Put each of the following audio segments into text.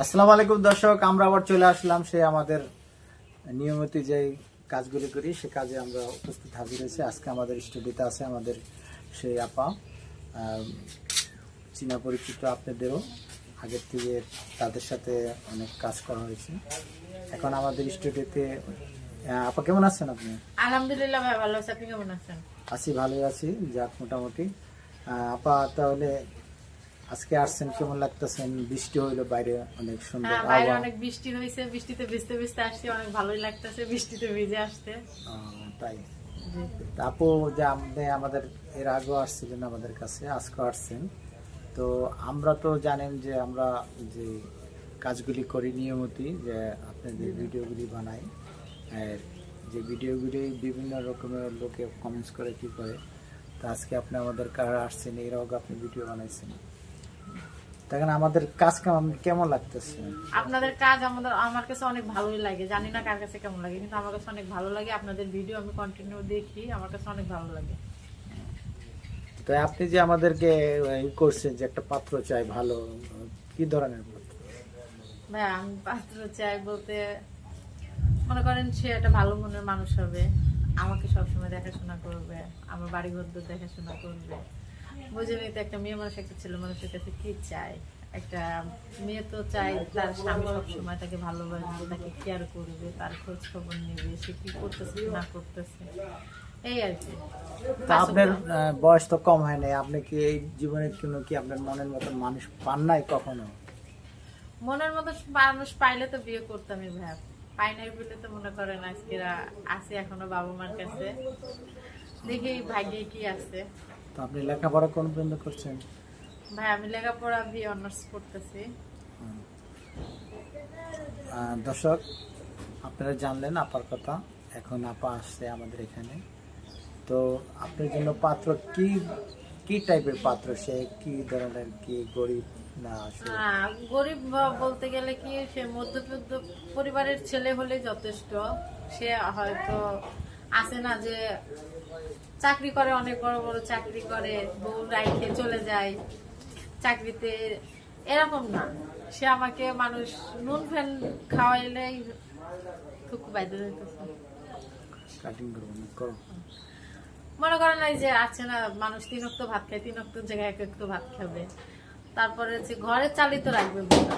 আসসালামু আলাইকুম দর্শক, আমরা আবার চলে আসলাম সে আমাদের নিয়মিত যে কাজগুলি করি সে কাজে আমরা উপস্থিত হাজির হয়েছি। আজকে আমাদের স্টুডিওতে আছে আমাদের সেই আপা, চীনা পরিচিত, আপনাদেরও আগের থেকে তাদের সাথে অনেক কাজ করা হয়েছে। এখন আমাদের স্টুডিওতে আপা, কেমন আছেন আপনি? আলহামদুলিল্লাহ ভাই, ভালো আছি। আপনি কেমন আছেন? আছি, ভালোই আছি, যাক মোটামুটি। আপা, তাহলে আজকে আসছেন, কেমন লাগতেছেন? বৃষ্টি হইলো বাইরে, অনেক সুন্দর হ্যাঁ, বাইরে আবহাওয়া। অনেক বৃষ্টি হয়েছে, বৃষ্টিতে ভিজতে ভিজতে আসছি, অনেক ভালোই লাগতেছে বৃষ্টিতে ভিজে আসতে। তাই জি। আপু, যে আপনি আমাদের এর আগেও আসছিলেন আমাদের কাছে, আজকে আসছেন। তো আমরা তো জানেন যে আমরা যে কাজগুলি করি নিয়মিত, যে আপনাদের ভিডিওগুলি বানাই, আর যে ভিডিওগুলি বিভিন্ন রকমের লোকে কমেন্টস করে কি করে। তো আজকে আপনি আমাদের কাছে আসছেন, এর আগে আপনি ভিডিও বানাইছেন, তখন আমাদের কাজ কেমন লাগতেছে? আপনাদের কাজ আমার কাছে অনেক ভালোই লাগে। জানি না কার কাছে কেমন লাগে, কিন্তু আমার কাছে অনেক ভালো লাগে। আপনাদের ভিডিও আমি কন্টিনিউ দেখি, আমার কাছে অনেক ভালো লাগে। তো আপনি যে আমাদেরকে করছেন যে একটা পাত্র চাই, ভালো কি ধরনের পাত্র? ভাই, আমি পাত্র চাই বলতে মনে করেন সে একটা ভালো মনের মানুষ হবে, আমাকে সবসময় দেখাশোনা করবে, আমার বাড়ি ঘর দেখাশোনা করবে। বুঝেনি তো, একটা মেয়ে মানুষ একটা ছেলে মানুষের কাছে কি চায়? একটা মেয়ে তো চাই তার স্বামী সবসময় তাকে ভালোবাসবে, তাকে কেয়ার করবে, তার খোঁজ খবর নেবে, সে কি করতেছে কি না করতেছে, এই আর কি। তা আপনার বয়স তো কম হয় নাই, আপনি কি এই জীবনে কোনো কি আপনার মনের মতো মানুষ পান নাই কখনো? মনের মতো মানুষ পাইলে তো বিয়ে করতামই ভাই। পাই নাই বলে তো মনে করেন আজকে আছে এখনো বাবা মার কাছে। দেখি ভাগ্যে কি আছে। তো আপনি লেখাপড়া কোন পর্যন্ত করছেন? ভাই, আমি লেখাপড়া বিয়ে অনার্স করতেছি। দর্শক, আপনারা জানলেন আপার কথা। এখন আপা আসছে আমাদের এখানে। তো আপনার জন্য পাত্র কি কি টাইপের পাত্র? সে কি ধরনের, কি গরিব না আসলে? গরিব বলতে গেলে কি, সে মধ্যবিত্ত পরিবারের ছেলে হলে যথেষ্ট। সে হয়তো আছে না যে চাকরি করে, অনেক বড় বড় চাকরি করে, বউ রাইখে চলে যায় চাকরিতে, এরকম না। সে আমাকে মানুষ নুন ফ্যান খাওয়াইলেই খুব বাইরে হইতেছে। কাটিং করবো না, করো। মনে করেন এই যে আছে না, মানুষ 3 ওয়াক্ত ভাত খায়, 3 ওয়াক্ত জায়গায় 1 ওয়াক্ত ভাত খাবে। তারপরে যে ঘরে চালিত রাখবে বউটা,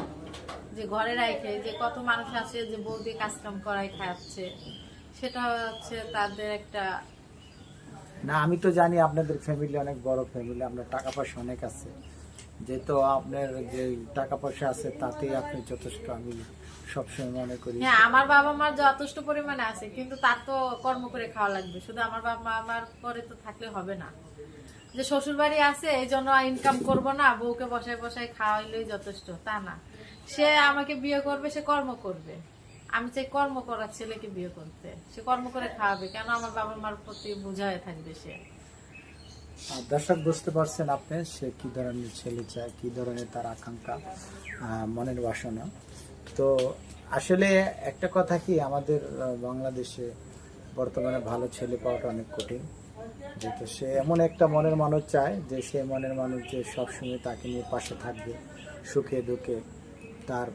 যে ঘরে রাখে, যে কত মানুষ আছে যে বউ দিয়ে কাজ কাম করায় খাওয়াচ্ছে, সেটা হচ্ছে তাদের একটা। না, আমি তো জানি আপনাদের ফ্যামিলি অনেক বড় ফ্যামিলি, আপনার টাকা পয়সা অনেক আছে, যেহেতু আপনার যে টাকা পয়সা আছে তাতেই আপনি যথেষ্ট, আমি সবসময় মনে করি। হ্যাঁ, আমার বাবা মার যথেষ্ট পরিমাণে আছে, কিন্তু তার তো কর্ম করে খাওয়া লাগবে। শুধু আমার বাবা মা আমার পরে তো থাকলে হবে না। যে শ্বশুর বাড়ি আছে এই জন্য ইনকাম করব না, বউকে বসায় বসায় খাওয়াইলেই যথেষ্ট তা না। সে আমাকে বিয়ে করবে, সে কর্ম করবে। আমি চাই কর্ম করার ছেলেকে বিয়ে করতে, সে কর্ম করে খাওয়াবে, কেন আমার বাবা মার প্রতি বোঝা হয়ে থাকবে সে। দর্শক, বুঝতে পারছেন আপনি সে কি ধরনের ছেলে চায়, কি ধরনের তার আকাঙ্ক্ষা, মনের বাসনা। তো আসলে একটা কথা কি, আমাদের বাংলাদেশে বর্তমানে ভালো ছেলে পাওয়াটা অনেক কঠিন। যেহেতু সে এমন একটা মনের মানুষ চায়, যে সে মনের মানুষ যে সবসময় তাকে নিয়ে পাশে থাকবে, সুখে দুঃখে, তার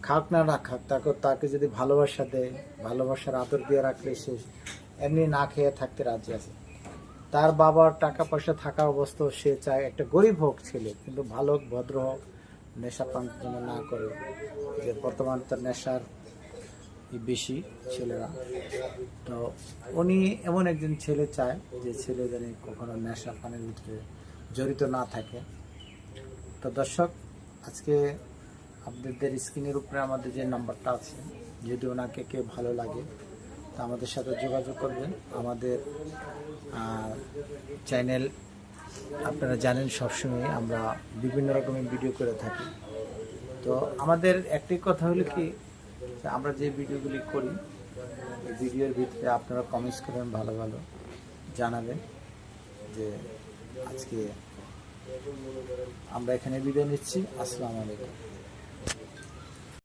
খাক না না খাক, তাকে যদি ভালোবাসা দেয়, ভালোবাসার আদর দিয়ে রাখলে সে এমনি না খেয়ে থাকতে রাজি আছে। তার বাবার টাকা পয়সা থাকা অবস্থা, সে চায় একটা গরিব হোক ছেলে, কিন্তু ভালো হোক, ভদ্র হোক, নেশা পান যেন না করে। যে বর্তমান তার নেশার বেশি ছেলেরা। তো উনি এমন একজন ছেলে চায়, যে ছেলে যেন কখনো নেশা পানের ভিতরে জড়িত না থাকে। তো দর্শক, আজকে আপনাদের স্ক্রিনের উপরে আমাদের যে নাম্বারটা আছে, যদি ওনাকে কেউ ভালো লাগে তা আমাদের সাথে যোগাযোগ করবেন। আমাদের চ্যানেল আপনারা জানেন, সবসময় আমরা বিভিন্ন রকমের ভিডিও করে থাকি। তো আমাদের একটি কথা হলো কি, আমরা যে ভিডিওগুলি করি, এই ভিডিওর ভিতরে আপনারা কমেন্টস করবেন, ভালো ভালো জানাবেন। যে আজকে আমরা এখানে বিদায় নিচ্ছি। আসসালামু আলাইকুম।